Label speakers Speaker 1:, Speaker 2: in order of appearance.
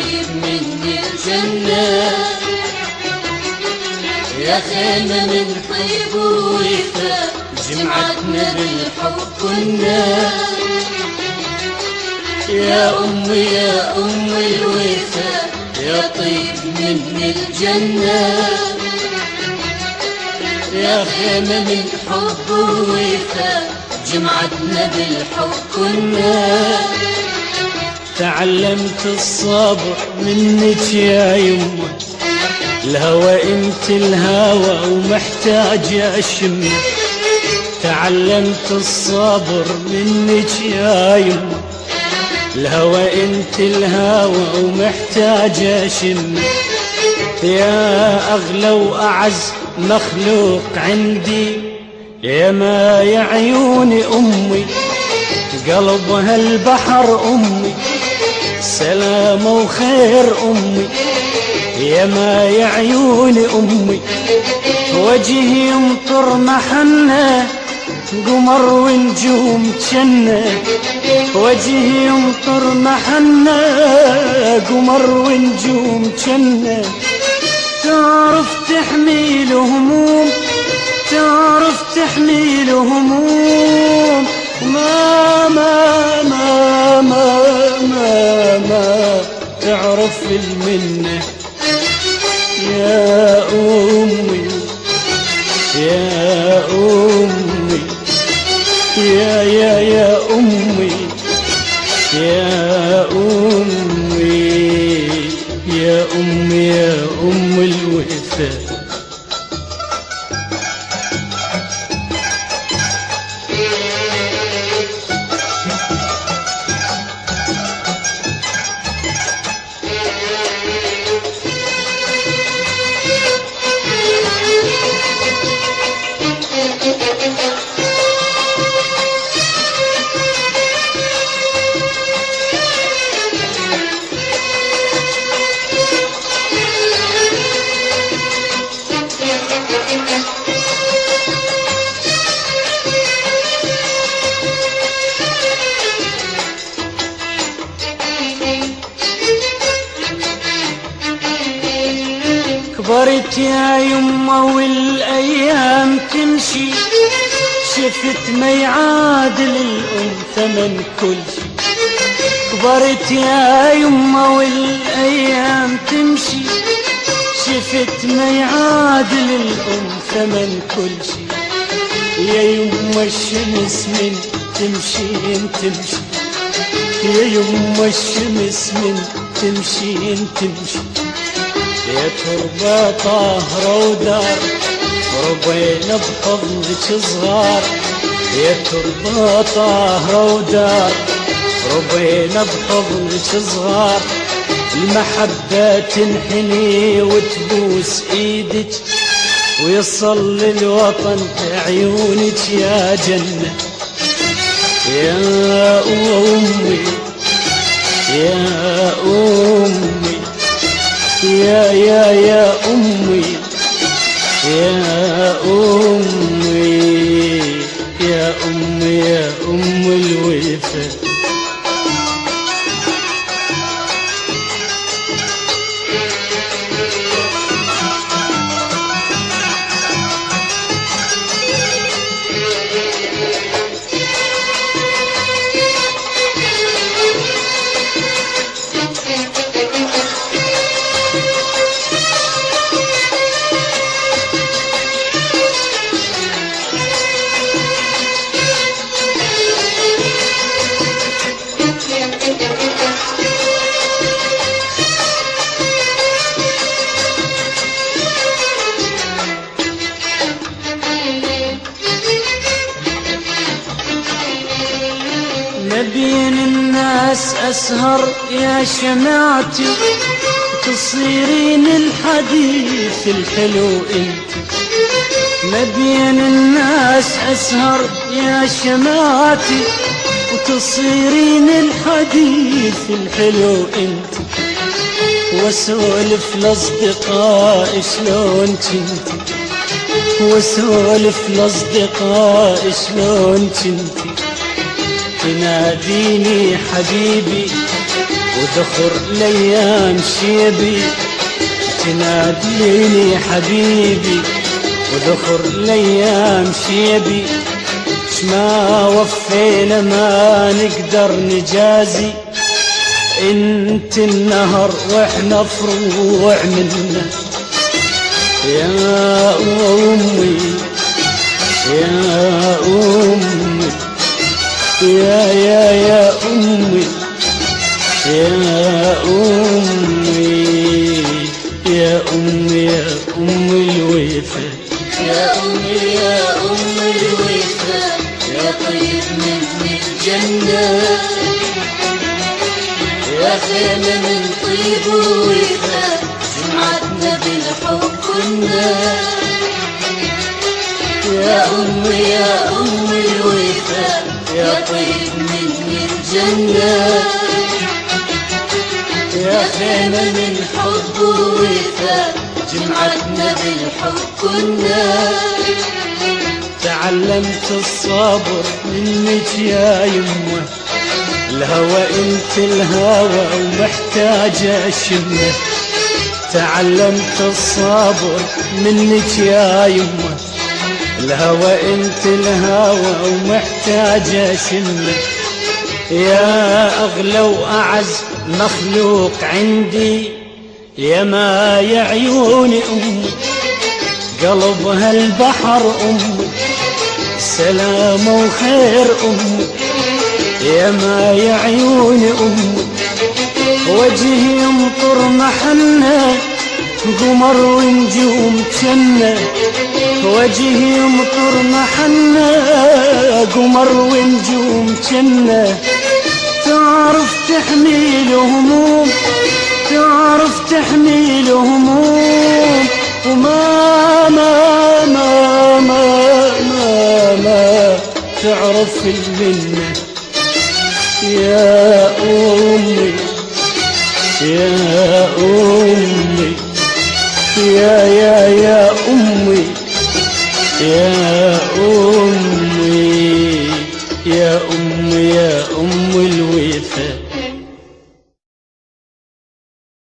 Speaker 1: طيب من الجنة. يا خيمة من طيب ووفا جمعتنا بالحب كنا. يا أمي يا أم الوفا يا طيب من الجنة. يا خيمة من حب ووفا جمعتنا بالحب كنا.
Speaker 2: تعلمت الصبر منك يا يمه، الهوى انت الهوى ومحتاج اشمه. تعلمت الصبر منك يا يمه، الهوى انت الهوى ومحتاج اشمه. يا اغلى واعز مخلوق عندي، يا ما يا عيون امي قلبها البحر امي، سلامة وخير امي. يا ما يا عيون امي وجهي يمطر محنة، قمر ونجوم جنة. وجهي يمطر محنة، قمر ونجوم جنة. تعرف تحميل هموم، تعرف تحميل هموم. ما تعرف المنة. يا أمي يا أمي يا أمي يا أمي يا أمي يا أم الوفا. كبرت يا يمه والايام تمشي، شفت ما يعادل الام ثمن كل شي. كبرت يا يمه والايام تمشي، شفت ما يعادل الام ثمن كل شي. يا يمه الشمس من تمشي تمشي، يا يمه الشمس من تمشي تمشي. يا تربة طاهرة ودار ربينا بحضنك صغار. يا تربة طاهرة ودار ربينا بحضنك صغار. المحبة تنحني وتبوس ايدك، ويصل الوطن بعيونك يا جنة. يا أمي يا أمي يا أمي يا أمي يا أمي يا أم الوفا. بين الناس أسهر يا شمعتي، تصيرين الحديث الحلو انت. ما بين الناس أسهر يا شمعتي، وتصيرين الحديث الحلو انت. واسولف لأصدقائي شلون كنتي، واسولف لأصدقائي شلون كنتي. تناديني حبيبي وذخر الايام شيبي تناديني حبيبي، وذخر الايام شيبي شما وفينا ما نقدر نجازي، انت النهر واحنا فروع منا يا امي يا امي يا امي يا امي يا امي يا ام الوفا
Speaker 1: يا أمي يا أم الوفا يا طيب من الجنة، يا خيمة من طيب ووفا جمعتنا بالحب كنا. يا أمي يا أم الوفا يا طيب من الجنة، يا خيمة من حب ووفا جمعتنا بالحب كنا.
Speaker 2: تعلمت الصبر منك يا يمه، الهوى انت الهوى ومحتاجة اشمه. تعلمت الصبر منك يا يمه، الهوى انت الهوى ومحتاجة اشمه. يا اغلى واعز مخلوق عندي، يا ما يا عيوني امي قلبها البحر امي، سلام وخير امي يا ما يا عيوني امي. وجهي يمطر محنة قمر ونجوم جنة، وجهي يمطر محنة قمر ونجوم جنة. تعرف تحميل هموم، تعرف تحميل هموم، وما ما ما ما ما ما تعرف المنة. يا أمي يا أمي يا